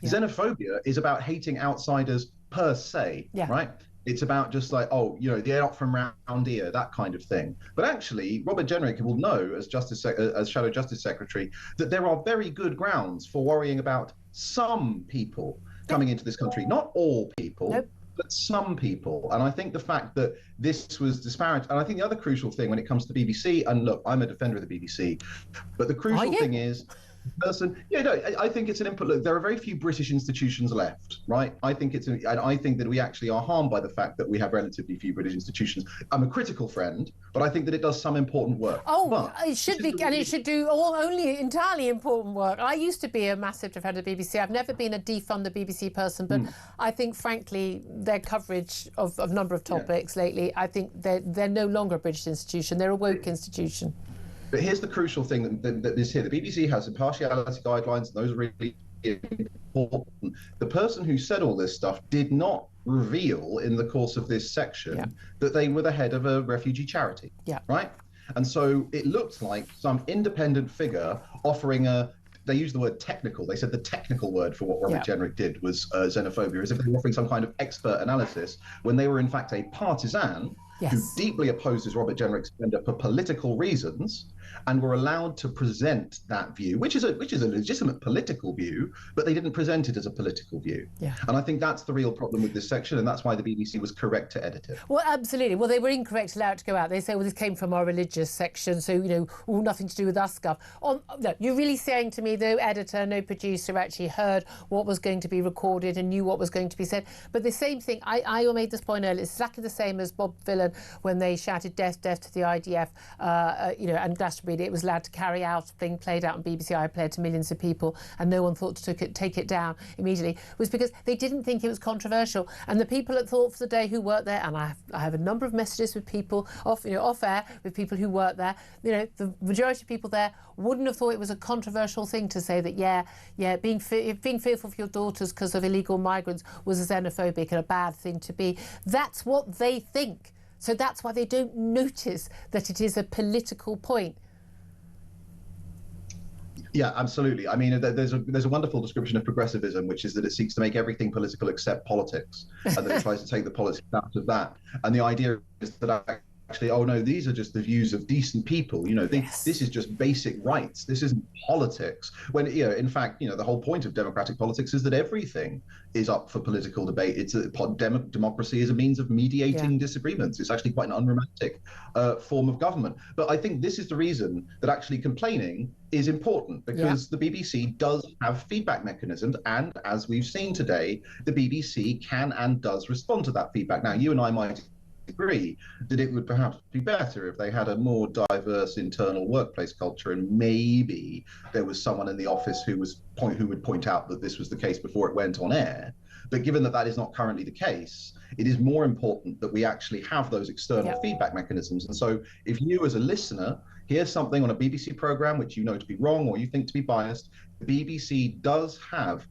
Xenophobia is about hating outsiders per se, right? It's about just like, oh, you know, they're not from round here, that kind of thing. But actually, Robert Jenrick will know, as Shadow Justice Secretary, that there are very good grounds for worrying about some people coming into this country, not all people. But some people. And I think the fact that this was disparate, and I think the other crucial thing when it comes to the BBC, and look, I'm a defender of the BBC, but the crucial thing is, I think it's an input. Look, there are very few British institutions left, right? I think and I think that we actually are harmed by the fact that we have relatively few British institutions. I'm a critical friend, but I think that it does some important work. It should be, and it should do only entirely important work. I used to be a massive defender of the BBC. I've never been a defund the BBC person, but I think, frankly, their coverage of a number of topics lately, I think they're no longer a British institution. They're a woke institution. But here's the crucial thing that is here. The BBC has impartiality guidelines, and those are really important. The person who said all this stuff did not reveal in the course of this section that they were the head of a refugee charity, right? And so it looked like some independent figure offering they used the word technical. They said the technical word for what Robert Jenrick did was xenophobia, as if they were offering some kind of expert analysis, when they were in fact a partisan who deeply opposes Robert Jenrick's agenda for political reasons, and were allowed to present that view, which is a legitimate political view, but they didn't present it as a political view. And I think that's the real problem with this section, and that's why the BBC was correct to edit it. Well, absolutely. Well, they were incorrect to allow it to go out. They say, well, this came from our religious section, so, you know, nothing to do with us, Gov. No, you're really saying to me, no editor, no producer actually heard what was going to be recorded and knew what was going to be said. But the same thing, I made this point earlier, it's exactly the same as Bob Villan when they shouted death, death to the IDF, you know, and Glastonbury, it was allowed to carry out, being played out on BBC iPlayer to millions of people, and no one thought to take it down immediately, was because they didn't think it was controversial. And the people at Thought for the Day who worked there, and I have a number of messages with people off air with people who work there, you know, the majority of people there wouldn't have thought it was a controversial thing to say that, being fearful for your daughters because of illegal migrants was a xenophobic and a bad thing to be. That's what they think. So that's why they don't notice that it is a political point. Yeah, absolutely. I mean, there's a wonderful description of progressivism, which is that it seeks to make everything political except politics, and that it tries to take the politics out of that. And the idea is that actually, oh no, these are just the views of decent people. You know, this is just basic rights. This isn't politics. When, you know, in fact, you know, the whole point of democratic politics is that everything is up for political debate. It's democracy is a means of mediating disagreements. It's actually quite an unromantic form of government. But I think this is the reason that actually complaining is important, because the BBC does have feedback mechanisms, and as we've seen today, the BBC can and does respond to that feedback. Now, you and I might agree that it would perhaps be better if they had a more diverse internal workplace culture, and maybe there was someone in the office who would point out that this was the case before it went on air. But given that that is not currently the case, it is more important that we actually have those external feedback mechanisms. And so if you as a listener hear something on a BBC programme which you know to be wrong or you think to be biased, the BBC does have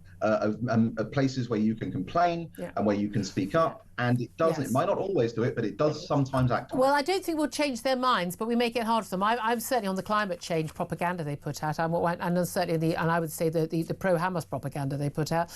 places where you can complain and where you can speak up, and it doesn't. It might not always do it, but it does sometimes act on it. Well, I don't think we'll change their minds, but we make it hard for them. I'm certainly on the climate change propaganda they put out, and certainly and I would say the pro-Hamas propaganda they put out.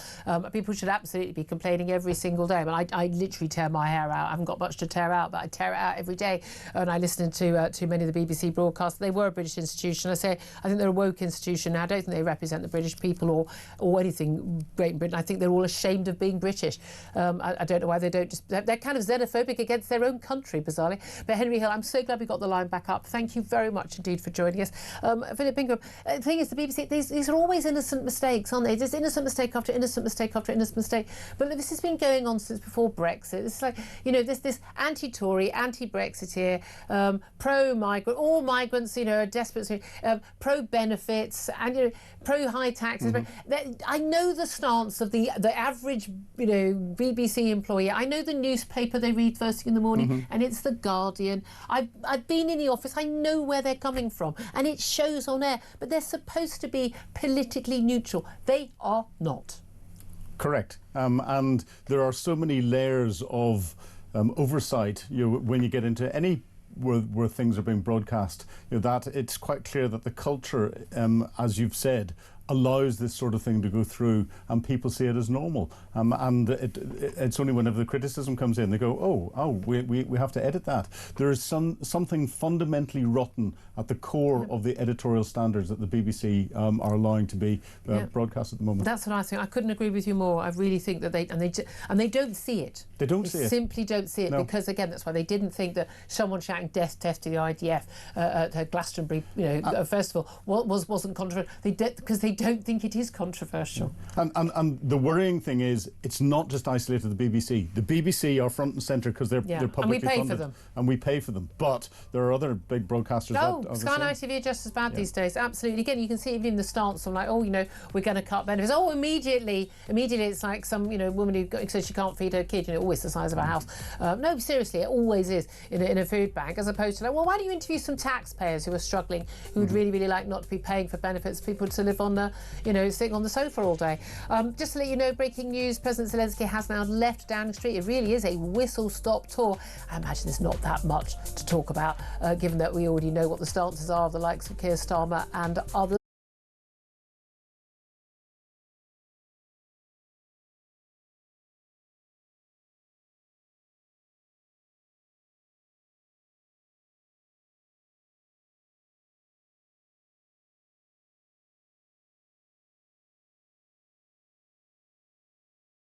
People should absolutely be complaining every single day. I mean, I literally tear my hair out. I haven't got much to tear out, but I tear it out every day. And I listen to too many of the BBC broadcasts. They were a British institution. I think they're a woke institution now. I don't think they represent the British people or anything Great Britain. I think they're all ashamed of being British. I don't know why they don't just... They're kind of xenophobic against their own country, bizarrely. But Henry Hill, I'm so glad we got the line back up. Thank you very much indeed for joining us. Philip Ingram, the thing is, the BBC, these are always innocent mistakes, aren't they? There's innocent mistake after innocent mistake after innocent mistake. But this has been going on since before Brexit. It's like, you know, this anti-Tory, anti-Brexiteer, pro-migrant, all migrants, you know, are desperate, pro-benefits, and, you know, pro-high taxes. I know the stance of the average, you know, BBC employee. I know the newspaper they read first thing in the morning, and it's The Guardian. I've been in the office. I know where they're coming from, and it shows on air. But they're supposed to be politically neutral. They are not. Correct. And there are so many layers of oversight, you know, when you get into any where things are being broadcast, you know, that it's quite clear that the culture, as you've said, allows this sort of thing to go through, and people see it as normal. And it's only whenever the criticism comes in, they go, oh, we have to edit that. There is something fundamentally rotten at the core of the editorial standards that the BBC are allowing to be broadcast at the moment. That's what I think. I couldn't agree with you more. I really think that they don't see it. They don't see it. Simply don't see it, No. because again, that's why they didn't think that someone shouting "death to the IDF" at Glastonbury, festival wasn't controversial. Because they don't think it is controversial. And the worrying thing is, it's not just isolated to the BBC. The BBC are front and centre because they're publicly and we pay funded, for them. and we pay for them. But there are other big broadcasters. Sky and ITV are just as bad these days. Absolutely. Again, you can see it in the stance of like, we're going to cut benefits. Immediately it's like some woman who says she can't feed her kid. Always the size of a house. No, seriously, it always is in a food bank, as opposed to like, well, why don't you interview some taxpayers who are struggling, who would really, really like not to be paying for benefits, people to live on sitting on the sofa all day. Just to let you know, breaking news: President Zelensky has now left Downing Street. It really is a whistle-stop tour. I imagine there's not that much to talk about, given that we already know what the stances are of the likes of Keir Starmer and others.